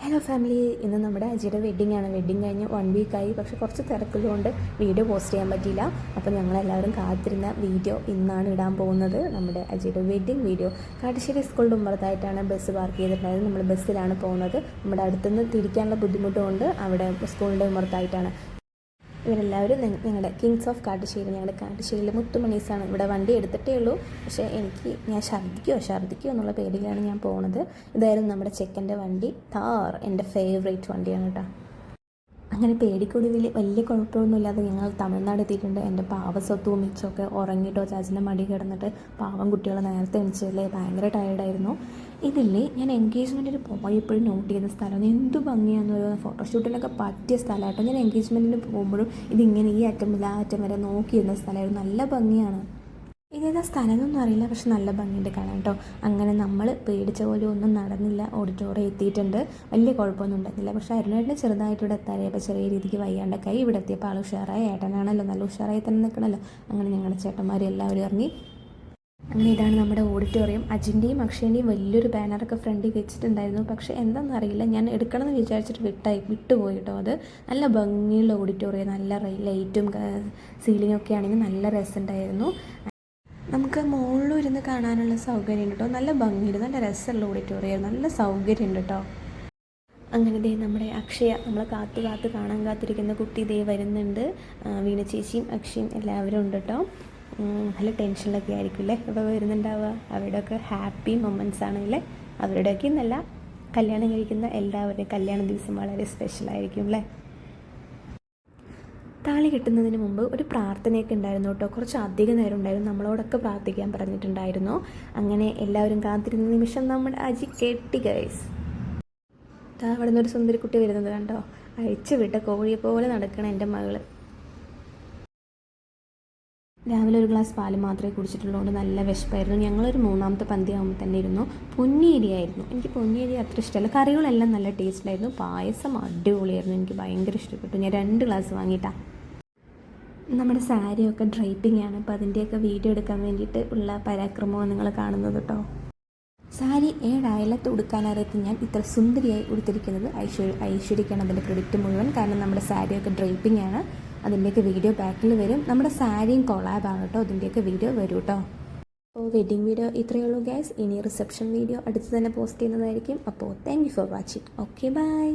Hello family, ഇന്ന് നമ്മുടെ അജിയുടെ wedding ആണ്. വെഡ്ഡിംഗ് കഴിഞ്ഞ് 1 വീക്കായി. പക്ഷേ കുറച്ച് തിരക്കുള്ളതുകൊണ്ട് വീഡിയോ പോസ്റ്റ് ചെയ്യാൻ പറ്റിയില്ല. അപ്പോൾ ഞങ്ങളെല്ലാവരും കാത്തിരുന്ന വീഡിയോ ഇന്നാണ് ഇടാൻ പോകുന്നത്. നമ്മുടെ അജിയുടെ വെഡ്ഡിംഗ് വീഡിയോ. കാട്ടുശ്ശേരി സ്കൂളിൻ്റെ ഉമ്മറത്തായിട്ടാണ് ബസ് പാർക്ക് ചെയ്തിട്ടുണ്ടായിരുന്നത്. നമ്മൾ ബസ്സിലാണ് പോകുന്നത്. നമ്മുടെ അടുത്തുനിന്ന് തിരിക്കാനുള്ള ബുദ്ധിമുട്ടുകൊണ്ട് അവിടെ സ്കൂളിൻ്റെ ഉമ്മറത്തായിട്ടാണ്. ഇവരെല്ലാവരും ഞങ്ങളുടെ കിങ്സ് ഓഫ് കാട്ടുശ്ശേരി, ഞങ്ങളുടെ കാട്ടുശ്ശേരിയിലെ മുത്തുമണീസാണ്. ഇവിടെ വണ്ടി എടുത്തിട്ടേ ഉള്ളൂ. പക്ഷേ ഞാൻ ഛർദ്ദിക്കുമോ എന്നുള്ള പേടിയിലാണ് ഞാൻ പോകുന്നത്. ഇതായിരുന്നു നമ്മുടെ ചെക്കൻ്റെ വണ്ടി. താർ എൻ്റെ ഫേവറേറ്റ് വണ്ടിയാണ് കേട്ടോ. അങ്ങനെ പേടിക്കൊടുവിൽ വലിയ കുഴപ്പമൊന്നുമില്ലാതെ ഞങ്ങൾ തമിഴ്നാട് എത്തിയിട്ടുണ്ട്. എൻ്റെ പാവ സ്വത്തും മിച്ചമൊക്കെ ഉറങ്ങിയിട്ടോ ചാച്ചൻ്റെ മടി കിടന്നിട്ട് പാവം കുട്ടികൾ നേരത്തെ എണിച്ചല്ലേ, ഭയങ്കര ടയർഡായിരുന്നു. ഇതില്ലേ ഞാൻ എൻഗേജ്മെൻറ്റിന് പോയപ്പോഴും നോട്ട് ചെയ്ത സ്ഥലമാണ്. എന്ത് ഭംഗിയാണെന്ന് ഫോട്ടോഷൂട്ടിനൊക്കെ പറ്റിയ സ്ഥലമായിട്ടോ. ഞാൻ എൻഗേജ്മെൻറ്റിന് പോകുമ്പോഴും ഇതിങ്ങനെ ഈ അറ്റം മുതൽ ആ അറ്റം വരെ നോക്കിയിരുന്ന സ്ഥലമായിരുന്നു. നല്ല ഭംഗിയാണ്. ഇതേതാ സ്ഥലമൊന്നും അറിയില്ല, പക്ഷെ നല്ല ഭംഗിയുണ്ട് കാണാൻ കേട്ടോ. അങ്ങനെ നമ്മൾ പേടിച്ച പോലെ ഒന്നും നടന്നില്ല. ഓഡിറ്റോറിയം എത്തിയിട്ടുണ്ട്. വലിയ കുഴപ്പമൊന്നും ഉണ്ടായിരുന്നില്ല. പക്ഷേ അരുണേട്ടന് ചെറുതായിട്ട് ഇവിടെ എത്താറിയപ്പോൾ ചെറിയ രീതിക്ക് വയ്യാണ്ടൊക്കെ. ഇവിടെ എത്തിയപ്പോൾ ആൾ ഉഷാറായ ഏട്ടനാണല്ലോ, നല്ല ഉഷാറായി തന്നെ നിൽക്കണമല്ലോ. അങ്ങനെ ഞങ്ങളുടെ ചേട്ടന്മാരും എല്ലാവരും ഇറങ്ങി. അങ്ങനെ ഇതാണ് നമ്മുടെ ഓഡിറ്റോറിയം. അജിൻ്റെയും അക്ഷയൻ്റെയും വലിയൊരു ബാനറൊക്കെ ഫ്രണ്ടിൽ വെച്ചിട്ടുണ്ടായിരുന്നു. പക്ഷേ എന്താണെന്നറിയില്ല, ഞാൻ എടുക്കണമെന്ന് വിചാരിച്ചിട്ട് വിട്ടുപോയി കേട്ടോ. അത് നല്ല ഭംഗിയുള്ള ഓഡിറ്റോറിയം, നല്ല ലൈറ്റും സീലിങ്ങൊക്കെ ആണെങ്കിൽ നല്ല രസമുണ്ടായിരുന്നു. നമുക്ക് മുകളിലും ഇരുന്ന് കാണാനുള്ള സൗകര്യം കേട്ടോ. നല്ല ഭംഗിയുണ്ട്, നല്ല രസമുള്ള ഓഡിറ്റോറിയം, നല്ല സൗകര്യമുണ്ട് കേട്ടോ. അങ്ങനെ ദേ നമ്മുടെ അക്ഷയ, നമ്മളെ കാത്ത് കാണാൻ കാത്തിരിക്കുന്ന കുട്ടി ദേ വരുന്നുണ്ട്. വീണ ചേച്ചിയും അക്ഷയും എല്ലാവരും ഉണ്ട് കേട്ടോ. നല്ല ടെൻഷനിലൊക്കെ ആയിരിക്കും അല്ലേ ഇപ്പോൾ വരുന്നുണ്ടാവുക. അവരുടെയൊക്കെ ഹാപ്പി മൊമെൻറ്റ്സ് ആണല്ലേ. അവരുടെയൊക്കെ എന്നല്ല, കല്യാണം കഴിക്കുന്ന എല്ലാവരുടെയും കല്യാണ ദിവസം വളരെ സ്പെഷ്യലായിരിക്കും അല്ലേ. താളി കെട്ടുന്നതിന് മുമ്പ് ഒരു പ്രാർത്ഥനയൊക്കെ ഉണ്ടായിരുന്നു കേട്ടോ. കുറച്ച് അധികം നേരം ഉണ്ടായിരുന്നു. നമ്മളോടൊക്കെ പ്രാർത്ഥിക്കാൻ പറഞ്ഞിട്ടുണ്ടായിരുന്നു. അങ്ങനെ എല്ലാവരും കാത്തിരുന്ന നിമിഷം നമ്മുടെ അജി കെട്ടി ഗൈസ്. അവിടെ നിന്നൊരു സുന്ദരിക്കുട്ടി വരുന്നത് കണ്ടോ. അഴിച്ചു വിട്ട കോഴിയെ പോലെ നടക്കണം എൻ്റെ മകള്. രാവിലെ ഒരു ഗ്ലാസ് പാല് മാത്രമേ കുടിച്ചിട്ടുള്ളതുകൊണ്ട് നല്ല വിശപ്പായിരുന്നു. ഞങ്ങളൊരു 3ാമത്തെ പന്തി ആകുമ്പോൾ തന്നെ ഇരുന്നു. പൊന്നിയരിയായിരുന്നു. എനിക്ക് പൊന്നിയരി അത്ര ഇഷ്ടമല്ല. കറികളെല്ലാം നല്ല ടേസ്റ്റിലായിരുന്നു. പായസം അടിപൊളിയായിരുന്നു. എനിക്ക് ഭയങ്കര ഇഷ്ടപ്പെട്ടു. ഞാൻ 2 ഗ്ലാസ് വാങ്ങിയിട്ടാണ്. നമ്മുടെ സാരിയൊക്കെ ഡ്രൈപ്പിംഗ് ആണ്. അപ്പോൾ അതിൻ്റെയൊക്കെ വീഡിയോ എടുക്കാൻ വേണ്ടിയിട്ട് ഉള്ള പരാക്രമമാണ് നിങ്ങൾ കാണുന്നത് കേട്ടോ. സാരി 7 അയലത്ത് ഉടുക്കാനറിയത്ത് ഞാൻ ഇത്ര സുന്ദരിയായി ഉടുത്തിരിക്കുന്നത് ഐശ്വര്യക്കാണ് അതിൻ്റെ ക്രെഡിറ്റ് മുഴുവൻ. കാരണം നമ്മുടെ സാരിയൊക്കെ ഡ്രൈപ്പിംഗ് ആണ്. അതിൻ്റെയൊക്കെ വീഡിയോ ബാക്കിൽ വരും. നമ്മുടെ സാരിയും കൊളാബാണ് കേട്ടോ. അതിൻ്റെയൊക്കെ വീഡിയോ വരും കേട്ടോ. അപ്പോൾ വെഡ്ഡിങ് വീഡിയോ ഇത്രയേ ഉള്ളൂ ഗൈസ്. ഇനി റിസപ്ഷൻ വീഡിയോ അടുത്ത് തന്നെ പോസ്റ്റ് ചെയ്യുന്നതായിരിക്കും. അപ്പോൾ thank you for watching. Okay bye.